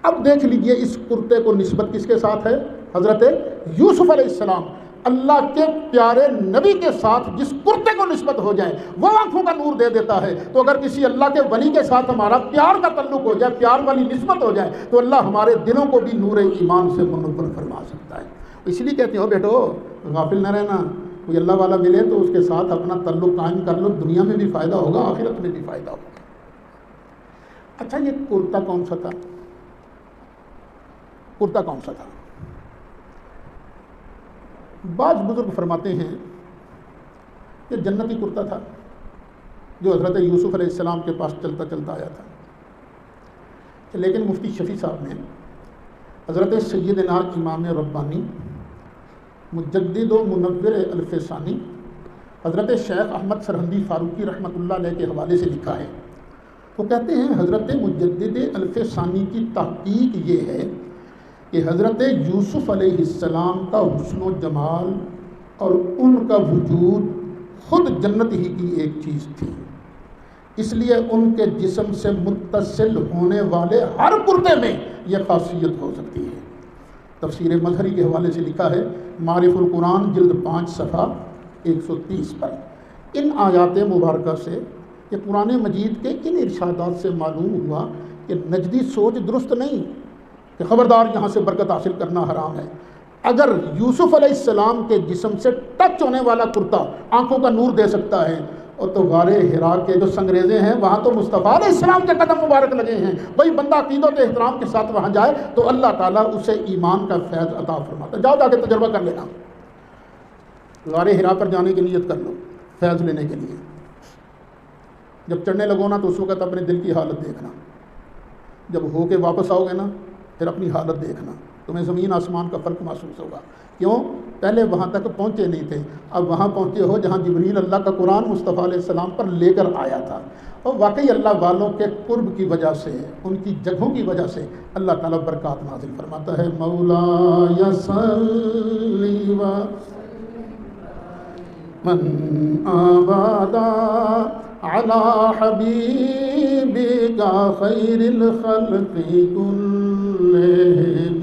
اب دیکھ لیجئے اس کرتے کو نسبت کس کے ساتھ ہے؟ حضرت یوسف علیہ السلام. اللہ کے پیارے نبی کے ساتھ جس کرتے کو نسبت ہو جائے وہ آنکھوں کا نور دے دیتا ہے. تو اگر کسی اللہ کے ولی کے ساتھ ہمارا پیار کا تعلق ہو جائے، پیار والی نسبت ہو جائے، تو اللہ ہمارے دلوں کو بھی نور ایمان سے منور فرما سکتا ہے. اس لیے کہتے ہو بیٹو غافل نہ رہنا، کوئی اللہ والا ملے تو اس کے ساتھ اپنا تعلق قائم کر لو، دنیا میں بھی فائدہ ہوگا، آخرت میں بھی فائدہ ہوگا. اچھا یہ کرتا کون سا تھا؟ کرتا کون سا تھا؟ بعض بزرگ فرماتے ہیں کہ جنتی کرتا تھا جو حضرت یوسف علیہ السلام کے پاس چلتا چلتا آیا تھا. لیکن مفتی شفیع صاحب نے حضرت سیدنا امام ربانی مجدد و منور الفسانی حضرت شیخ احمد سرہندی فاروقی رحمۃ اللہ علیہ کے حوالے سے لکھا ہے وہ کہتے ہیں حضرت مجدد الف ثانی کی تحقیق یہ ہے کہ حضرت یوسف علیہ السلام کا حسن و جمال اور ان کا وجود خود جنت ہی کی ایک چیز تھی، اس لیے ان کے جسم سے متصل ہونے والے ہر پردے میں یہ خاصیت ہو سکتی ہے۔ تفسیر مظہری کے حوالے سے لکھا ہے معارف القرآن جلد 5 صفحہ 130 پر، ان آیات مبارکہ سے کہ قرآن مجید کے ان ارشادات سے معلوم ہوا کہ نجدی سوچ درست نہیں کہ خبردار یہاں سے برکت حاصل کرنا حرام ہے۔ اگر یوسف علیہ السلام کے جسم سے ٹچ ہونے والا کرتا آنکھوں کا نور دے سکتا ہے، اور تو غار حرا کے جو سنگریزے ہیں وہاں تو مصطفیٰ علیہ السلام کے قدم مبارک لگے ہیں، وہی بندہ عقیدت احترام کے ساتھ وہاں جائے تو اللہ تعالیٰ اسے ایمان کا فیض عطا فرماتا ہے۔ جاؤ جا کے تجربہ کر لینا، غار حرا پر جانے کی نیت کر لو فیض لینے کے لیے، جب چڑھنے لگو نا تو اس وقت اپنے دل کی حالت دیکھنا، جب ہو کے واپس آؤ گے نا پھر اپنی حالت دیکھنا، تمہیں زمین آسمان کا فرق محسوس ہوگا۔ کیوں؟ پہلے وہاں تک پہنچے نہیں تھے، اب وہاں پہنچے ہو جہاں جبریل اللہ کا قرآن مصطفیٰ علیہ السلام پر لے کر آیا تھا، اور واقعی اللہ والوں کے قرب کی وجہ سے، ان کی جگہوں کی وجہ سے اللہ تعالیٰ برکات نازل فرماتا ہے۔ مولا صلی و من آبادا علی حبیبک خیر الخلق کلہم۔